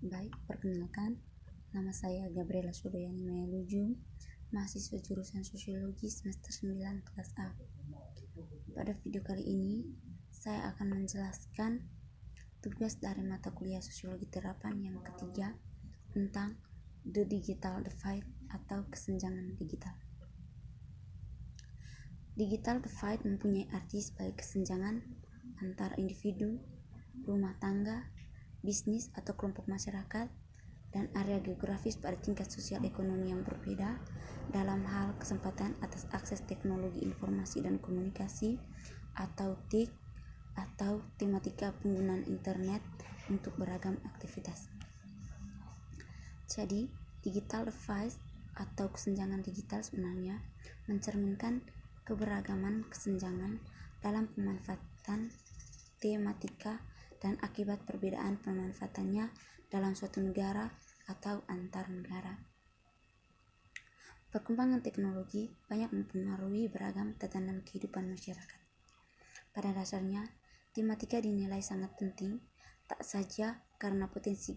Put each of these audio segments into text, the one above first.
Baik, perkenalkan, nama saya Gabriela Sudayani Mayaluju, mahasiswa jurusan Sosiologi semester 9 kelas A. Pada video kali ini, saya akan menjelaskan tugas dari mata kuliah Sosiologi Terapan yang ketiga tentang The Digital Divide atau kesenjangan digital. Digital divide mempunyai arti sebagai kesenjangan antara individu, rumah tangga, bisnis atau kelompok masyarakat, dan area geografis pada tingkat sosial ekonomi yang berbeda dalam hal kesempatan atas akses teknologi informasi dan komunikasi atau TIK atau tematika penggunaan internet untuk beragam aktivitas. Jadi, digital divide atau kesenjangan digital sebenarnya mencerminkan keberagaman kesenjangan dalam pemanfaatan tematika dan akibat perbedaan pemanfaatannya dalam suatu negara atau antar negara. Perkembangan teknologi banyak mempengaruhi beragam tatanan kehidupan masyarakat. Pada dasarnya, tematika dinilai sangat penting, tak saja karena potensi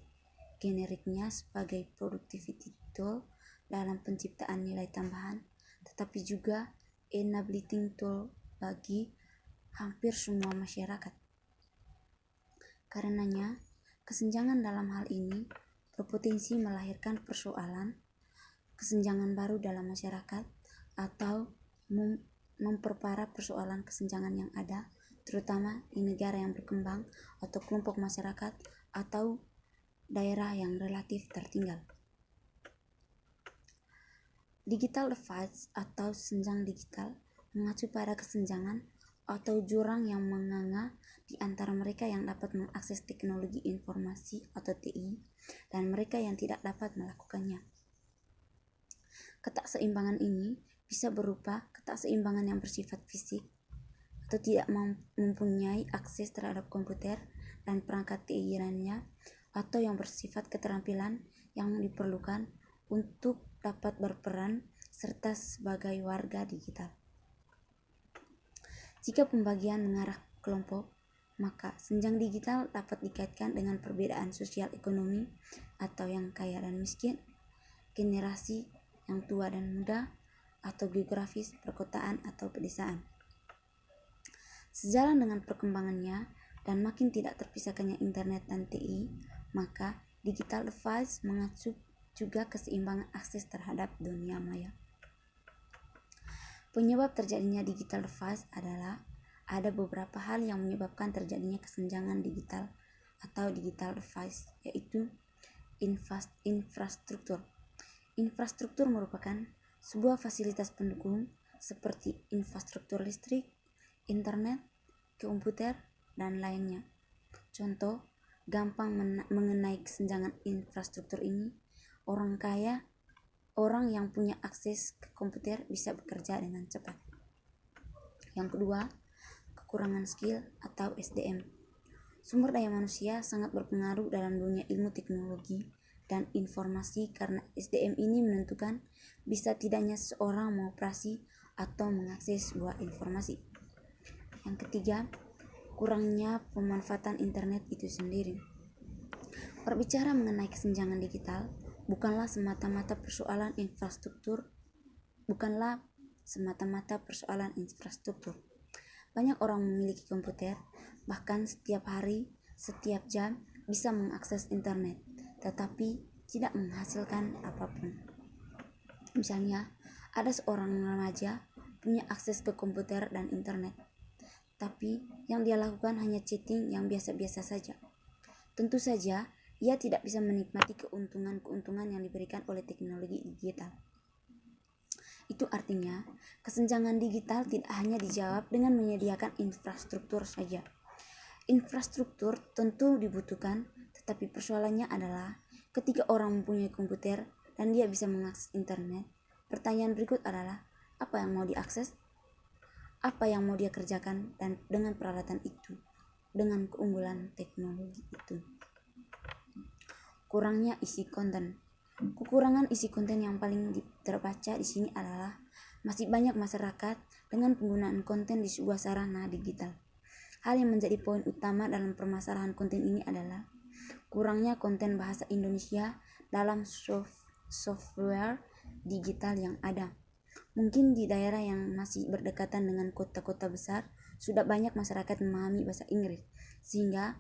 generiknya sebagai productivity tool dalam penciptaan nilai tambahan, tetapi juga enabling tool bagi hampir semua masyarakat. Karenanya, kesenjangan dalam hal ini berpotensi melahirkan persoalan kesenjangan baru dalam masyarakat atau memperparah persoalan kesenjangan yang ada, terutama di negara yang berkembang atau kelompok masyarakat atau daerah yang relatif tertinggal. Digital divide atau senjang digital mengacu pada kesenjangan atau jurang yang menganga di antara mereka yang dapat mengakses teknologi informasi atau TI dan mereka yang tidak dapat melakukannya. Ketakseimbangan ini bisa berupa ketakseimbangan yang bersifat fisik atau tidak mempunyai akses terhadap komputer dan perangkat TI lainnya, atau yang bersifat keterampilan yang diperlukan untuk dapat berperan serta sebagai warga digital. Jika pembagian mengarah kelompok, maka senjang digital dapat dikaitkan dengan perbedaan sosial ekonomi atau yang kaya dan miskin, generasi yang tua dan muda, atau geografis perkotaan atau pedesaan. Sejalan dengan perkembangannya dan makin tidak terpisahkannya internet dan TI, maka digital divide mengacu juga keseimbangan akses terhadap dunia maya. Penyebab terjadinya digital divide adalah ada beberapa hal yang menyebabkan terjadinya kesenjangan digital atau digital divide, yaitu infrastruktur. Infrastruktur merupakan sebuah fasilitas pendukung seperti infrastruktur listrik, internet, komputer, dan lainnya. Contoh gampang mengenai kesenjangan infrastruktur ini, orang kaya, orang yang punya akses ke komputer bisa bekerja dengan cepat. Yang kedua, kekurangan skill atau SDM. Sumber daya manusia sangat berpengaruh dalam dunia ilmu teknologi dan informasi karena SDM ini menentukan bisa tidaknya seseorang mengoperasi atau mengakses sebuah informasi. Yang ketiga, kurangnya pemanfaatan internet itu sendiri. Berbicara mengenai kesenjangan digital bukanlah semata-mata persoalan infrastruktur. Banyak orang memiliki komputer, bahkan setiap hari, setiap jam bisa mengakses internet, tetapi tidak menghasilkan apapun. Misalnya, ada seorang remaja punya akses ke komputer dan internet, tapi yang dia lakukan hanya chatting yang biasa-biasa saja. Tentu saja, ia tidak bisa menikmati keuntungan-keuntungan yang diberikan oleh teknologi digital. Itu artinya, kesenjangan digital tidak hanya dijawab dengan menyediakan infrastruktur saja. Infrastruktur tentu dibutuhkan, tetapi persoalannya adalah ketika orang mempunyai komputer dan dia bisa mengakses internet, pertanyaan berikut adalah, apa yang mau diakses? Apa yang mau dia kerjakan dan dengan peralatan itu, dengan keunggulan teknologi itu? Kurangnya isi konten. Kekurangan isi konten yang paling terbaca di sini adalah masih banyak masyarakat dengan penggunaan konten di sebuah sarana digital. Hal yang menjadi poin utama dalam permasalahan konten ini adalah kurangnya konten bahasa Indonesia dalam software digital yang ada. Mungkin di daerah yang masih berdekatan dengan kota-kota besar, sudah banyak masyarakat memahami bahasa Inggris, sehingga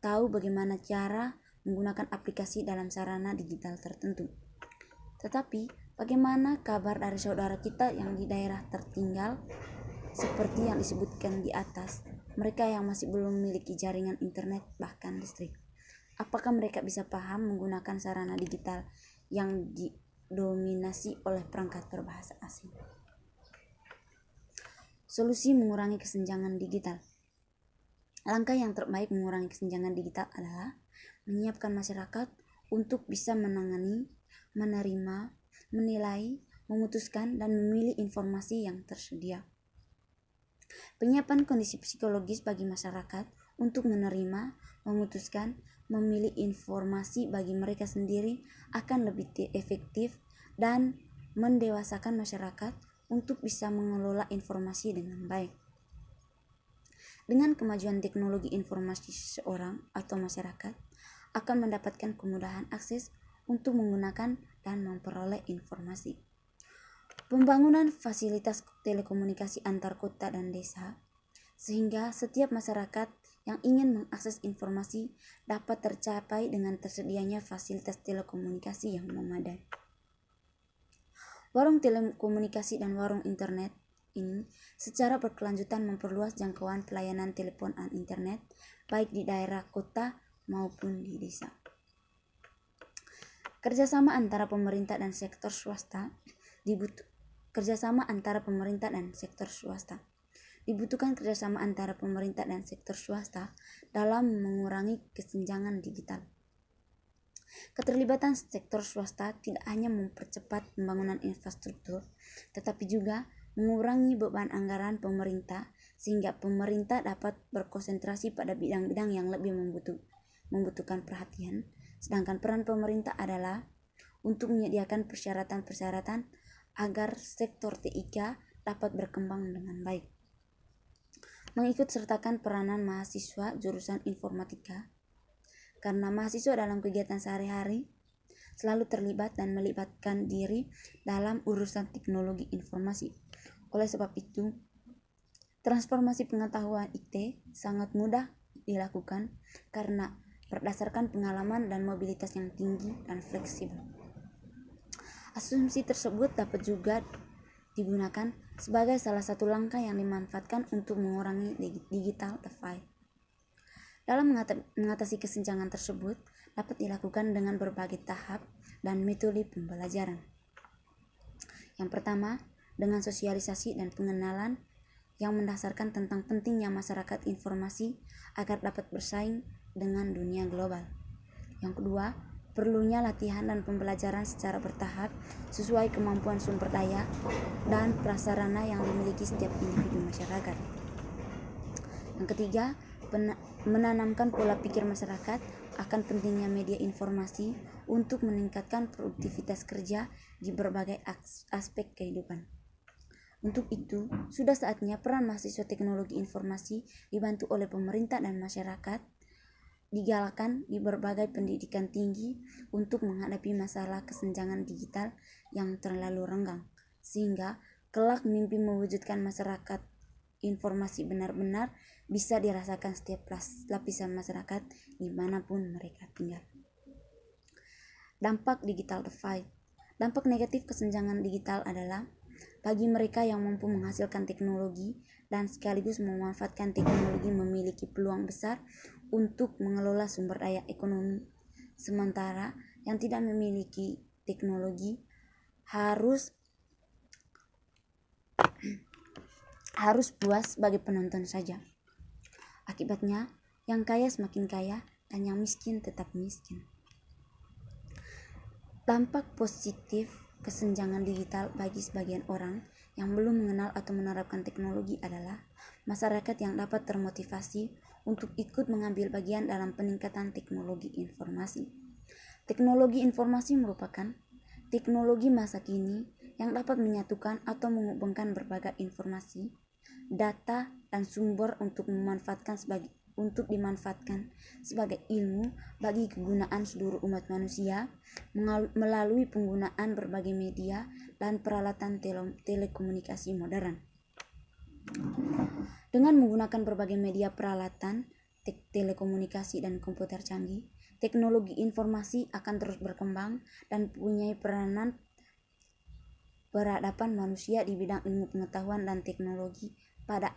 tahu bagaimana cara menggunakan aplikasi dalam sarana digital tertentu. Tetapi, bagaimana kabar dari saudara kita yang di daerah tertinggal, seperti yang disebutkan di atas, mereka yang masih belum memiliki jaringan internet bahkan listrik? Apakah mereka bisa paham menggunakan sarana digital yang didominasi oleh perangkat berbahasa asing? Solusi mengurangi kesenjangan digital. Langkah yang terbaik mengurangi kesenjangan digital adalah menyiapkan masyarakat untuk bisa menangani, menerima, menilai, memutuskan, dan memilih informasi yang tersedia. Penyiapan kondisi psikologis bagi masyarakat untuk menerima, memutuskan, memilih informasi bagi mereka sendiri akan lebih efektif dan mendewasakan masyarakat untuk bisa mengelola informasi dengan baik. Dengan kemajuan teknologi informasi, seseorang atau masyarakat akan mendapatkan kemudahan akses untuk menggunakan dan memperoleh informasi. Pembangunan fasilitas telekomunikasi antar kota dan desa, sehingga setiap masyarakat yang ingin mengakses informasi dapat tercapai dengan tersedianya fasilitas telekomunikasi yang memadai. Warung telekomunikasi dan warung internet ini secara berkelanjutan memperluas jangkauan pelayanan telepon dan internet baik di daerah kota maupun di desa. Kerjasama antara pemerintah dan sektor swasta dibutuhkan kerjasama antara pemerintah dan sektor swasta dalam mengurangi kesenjangan digital. Keterlibatan sektor swasta tidak hanya mempercepat pembangunan infrastruktur, tetapi juga mengurangi beban anggaran pemerintah sehingga pemerintah dapat berkonsentrasi pada bidang-bidang yang lebih membutuhkan perhatian, sedangkan peran pemerintah adalah untuk menyediakan persyaratan-persyaratan agar sektor TIK dapat berkembang dengan baik. Mengikut sertakan peranan mahasiswa jurusan informatika, karena mahasiswa dalam kegiatan sehari-hari selalu terlibat dan melibatkan diri dalam urusan teknologi informasi. Oleh sebab itu, transformasi pengetahuan IT sangat mudah dilakukan karena berdasarkan pengalaman dan mobilitas yang tinggi dan fleksibel. Asumsi tersebut dapat juga digunakan sebagai salah satu langkah yang dimanfaatkan untuk mengurangi digital divide. Dalam mengatasi kesenjangan tersebut dapat dilakukan dengan berbagai tahap dan metode pembelajaran. Yang pertama, dengan sosialisasi dan pengenalan yang mendasarkan tentang pentingnya masyarakat informasi agar dapat bersaing dengan dunia global. Yang kedua, perlunya latihan dan pembelajaran secara bertahap sesuai kemampuan sumber daya dan prasarana yang dimiliki setiap individu masyarakat. Yang ketiga, menanamkan pola pikir masyarakat akan pentingnya media informasi untuk meningkatkan produktivitas kerja di berbagai aspek kehidupan. Untuk itu, sudah saatnya peran mahasiswa teknologi informasi dibantu oleh pemerintah dan masyarakat digalakkan di berbagai pendidikan tinggi untuk menghadapi masalah kesenjangan digital yang terlalu renggang, sehingga kelak mimpi mewujudkan masyarakat informasi benar-benar bisa dirasakan setiap lapisan masyarakat dimanapun mereka tinggal. Dampak digital divide. Dampak negatif kesenjangan digital adalah bagi mereka yang mampu menghasilkan teknologi dan sekaligus memanfaatkan teknologi memiliki peluang besar untuk mengelola sumber daya ekonomi, sementara yang tidak memiliki teknologi harus puas sebagai penonton saja. Akibatnya, yang kaya semakin kaya dan yang miskin tetap miskin. Dampak positif kesenjangan digital bagi sebagian orang yang belum mengenal atau menerapkan teknologi adalah masyarakat yang dapat termotivasi untuk ikut mengambil bagian dalam peningkatan teknologi informasi. Teknologi informasi merupakan teknologi masa kini yang dapat menyatukan atau menghubungkan berbagai informasi, data, dan sumber untuk memanfaatkan untuk dimanfaatkan sebagai ilmu bagi kegunaan seluruh umat manusia melalui penggunaan berbagai media dan peralatan telekomunikasi modern. Dengan menggunakan berbagai media peralatan telekomunikasi dan komputer canggih, teknologi informasi akan terus berkembang dan punya peranan peradaban manusia di bidang ilmu pengetahuan dan teknologi pada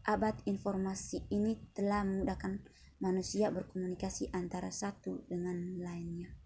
abad informasi ini telah memudahkan manusia berkomunikasi antara satu dengan lainnya.